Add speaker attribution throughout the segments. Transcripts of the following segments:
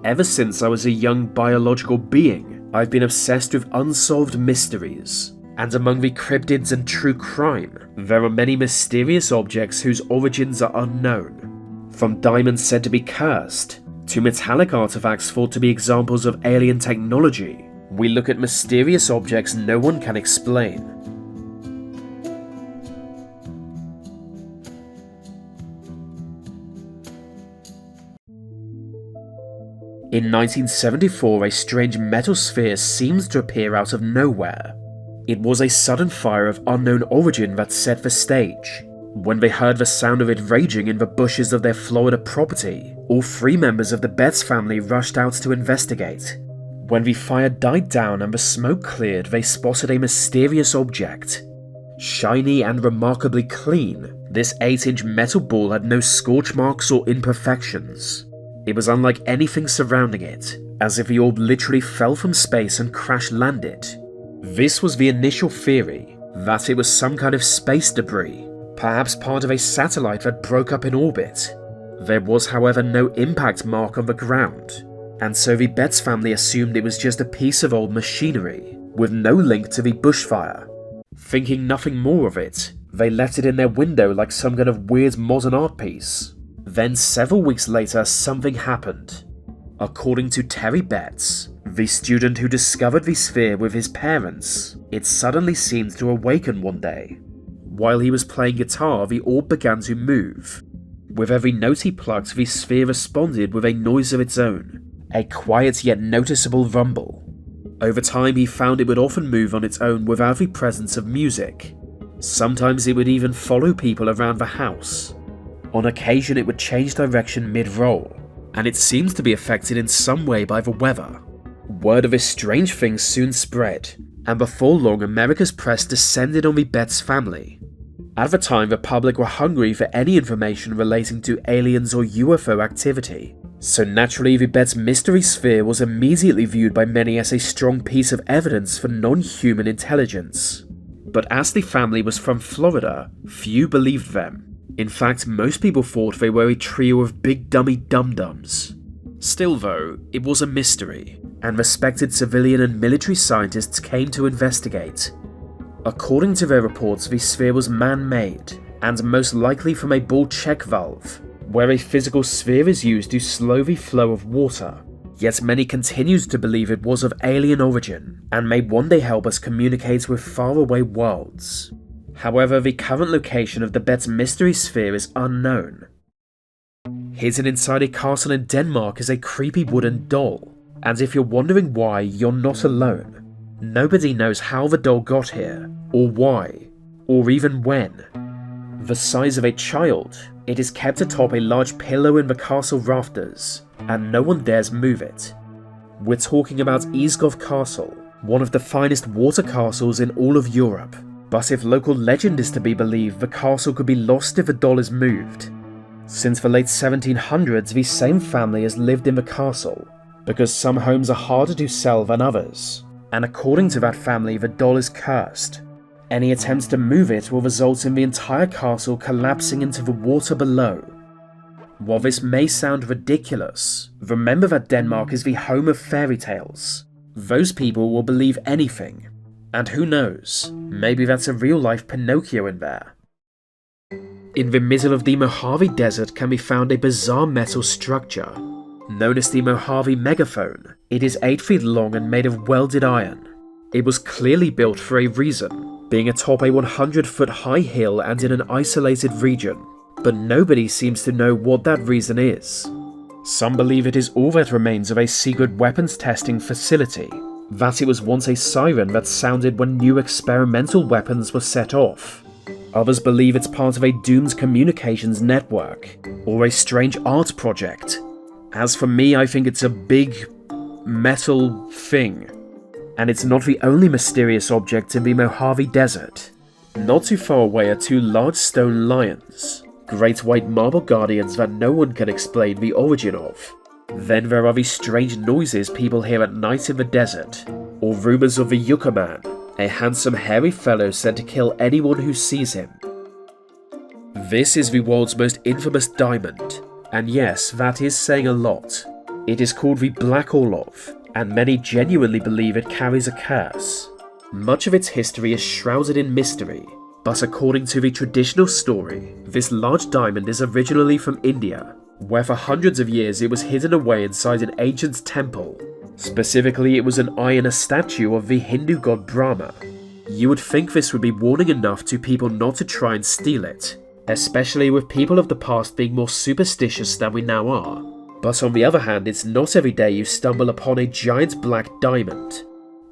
Speaker 1: Ever since I was a young biological being, I've been obsessed with unsolved mysteries. And among the cryptids and true crime, there are many mysterious objects whose origins are unknown. From diamonds said to be cursed, to metallic artifacts thought to be examples of alien technology, we look at mysterious objects no one can explain. In 1974, a strange metal sphere seems to appear out of nowhere. It was a sudden fire of unknown origin that set the stage. When they heard the sound of it raging in the bushes of their Florida property, all 3 members of the Betts family rushed out to investigate. When the fire died down and the smoke cleared, they spotted a mysterious object. Shiny and remarkably clean, this 8-inch metal ball had no scorch marks or imperfections. It was unlike anything surrounding it, as if the orb literally fell from space and crash-landed. This was the initial theory, that it was some kind of space debris, perhaps part of a satellite that broke up in orbit. There was, however, no impact mark on the ground, and so the Betts family assumed it was just a piece of old machinery, with no link to the bushfire. Thinking nothing more of it, they left it in their window like some kind of weird modern art piece. Then several weeks later, something happened. According to Terry Betts, the student who discovered the sphere with his parents, it suddenly seemed to awaken one day. While he was playing guitar, the orb began to move. With every note he plucked, the sphere responded with a noise of its own, a quiet yet noticeable rumble. Over time, he found it would often move on its own without the presence of music. Sometimes it would even follow people around the house. On occasion, it would change direction mid-roll, and it seems to be affected in some way by the weather. Word of this strange thing soon spread, and before long America's press descended on the Betts family. At the time, the public were hungry for any information relating to aliens or UFO activity, so naturally the Betts mystery sphere was immediately viewed by many as a strong piece of evidence for non-human intelligence. But as the family was from Florida, few believed them. In fact, most people thought they were a trio of big dummy dum-dums. Still though, it was a mystery, and respected civilian and military scientists came to investigate. According to their reports, the sphere was man-made, and most likely from a ball check valve, where a physical sphere is used to slow the flow of water. Yet many continued to believe it was of alien origin, and may one day help us communicate with faraway worlds. However, the current location of the Betts mystery sphere is unknown. Hidden inside a castle in Denmark is a creepy wooden doll, and if you're wondering why, you're not alone. Nobody knows how the doll got here, or why, or even when. The size of a child, it is kept atop a large pillow in the castle rafters, and no one dares move it. We're talking about Isgov Castle, one of the finest water castles in all of Europe, but if local legend is to be believed, the castle could be lost if the doll is moved. Since the late 1700s, the same family has lived in the castle, because some homes are harder to sell than others, and according to that family, the doll is cursed. Any attempts to move it will result in the entire castle collapsing into the water below. While this may sound ridiculous, remember that Denmark is the home of fairy tales. Those people will believe anything, and who knows, maybe that's a real-life Pinocchio in there. In the middle of the Mojave Desert can be found a bizarre metal structure. Known as the Mojave Megaphone, it is 8 feet long and made of welded iron. It was clearly built for a reason, being atop a 100-foot high hill and in an isolated region, but nobody seems to know what that reason is. Some believe it is all that remains of a secret weapons testing facility, that it was once a siren that sounded when new experimental weapons were set off. Others believe it's part of a doomed communications network, or a strange art project. As for me, I think it's a big metal thing. And it's not the only mysterious object in the Mojave Desert. Not too far away are 2 large stone lions, great white marble guardians that no one can explain the origin of. Then there are the strange noises people hear at night in the desert, or rumours of the Yucca Man, a handsome hairy fellow said to kill anyone who sees him. This is the world's most infamous diamond, and yes, that is saying a lot. It is called the Black Orlov, and many genuinely believe it carries a curse. Much of its history is shrouded in mystery, but according to the traditional story, this large diamond is originally from India, where for hundreds of years it was hidden away inside an ancient temple. Specifically, it was an eye in a statue of the Hindu god Brahma. You would think this would be warning enough to people not to try and steal it, especially with people of the past being more superstitious than we now are. But on the other hand, it's not every day you stumble upon a giant black diamond.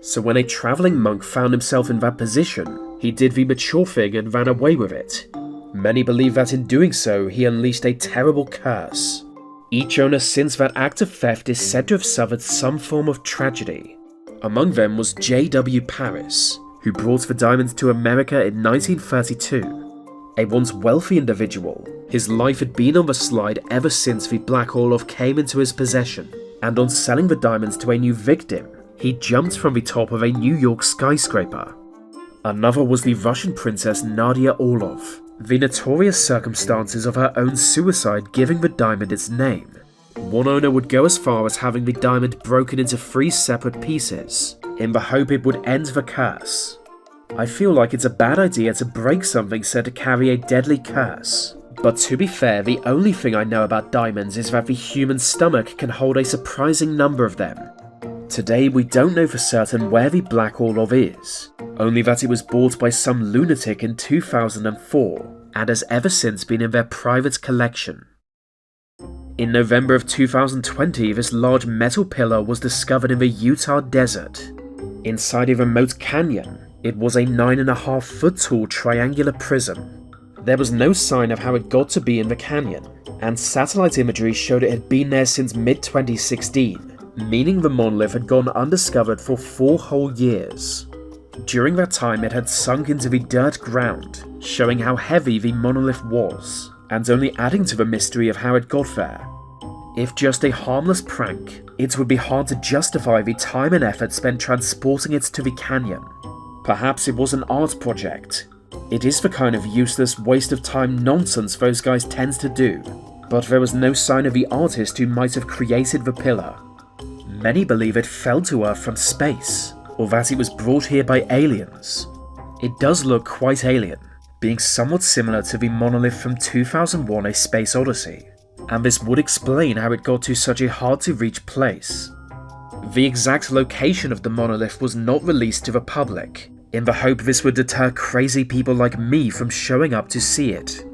Speaker 1: So when a travelling monk found himself in that position, he did the mature thing and ran away with it. Many believe that in doing so, he unleashed a terrible curse. Each owner since that act of theft is said to have suffered some form of tragedy. Among them was J.W. Paris, who brought the diamond to America in 1932. A once wealthy individual, his life had been on the slide ever since the Black Orlov came into his possession, and on selling the diamonds to a new victim, he jumped from the top of a New York skyscraper. Another was the Russian princess Nadia Orlov, the notorious circumstances of her own suicide giving the diamond its name. One owner would go as far as having the diamond broken into 3 separate pieces, in the hope it would end the curse. I feel like it's a bad idea to break something said to carry a deadly curse. But to be fair, the only thing I know about diamonds is that the human stomach can hold a surprising number of them. Today we don't know for certain where the Black Orlov is, only that it was bought by some lunatic in 2004, and has ever since been in their private collection. In November of 2020, this large metal pillar was discovered in the Utah desert. Inside a remote canyon, it was a 9.5-foot tall triangular prism. There was no sign of how it got to be in the canyon, and satellite imagery showed it had been there since mid-2016, meaning the monolith had gone undiscovered for 4 whole years. During that time it had sunk into the dirt ground, showing how heavy the monolith was, and only adding to the mystery of how it got there. If just a harmless prank, it would be hard to justify the time and effort spent transporting it to the canyon. Perhaps it was an art project. It is the kind of useless waste of time nonsense those guys tend to do, but there was no sign of the artist who might have created the pillar. Many believe it fell to Earth from space, or that it was brought here by aliens. It does look quite alien, being somewhat similar to the monolith from 2001: A Space Odyssey, and this would explain how it got to such a hard-to-reach place. The exact location of the monolith was not released to the public, in the hope this would deter crazy people like me from showing up to see it.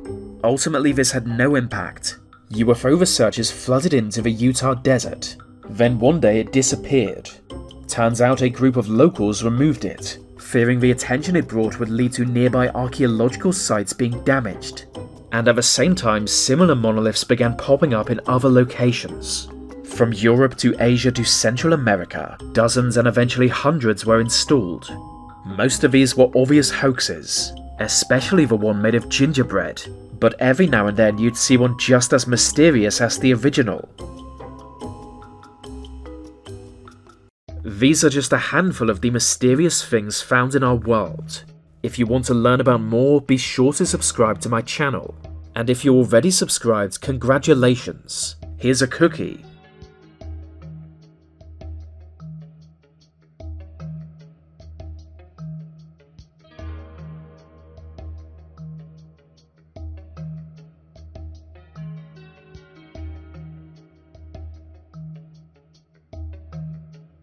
Speaker 1: Ultimately, this had no impact. UFO researchers flooded into the Utah desert. Then one day it disappeared. Turns out a group of locals removed it, fearing the attention it brought would lead to nearby archaeological sites being damaged. And at the same time, similar monoliths began popping up in other locations. From Europe to Asia to Central America, dozens and eventually hundreds were installed. Most of these were obvious hoaxes, especially the one made of gingerbread, but every now and then you'd see one just as mysterious as the original. These are just a handful of the mysterious things found in our world. If you want to learn about more, be sure to subscribe to my channel. And if you're already subscribed, congratulations! Here's a cookie.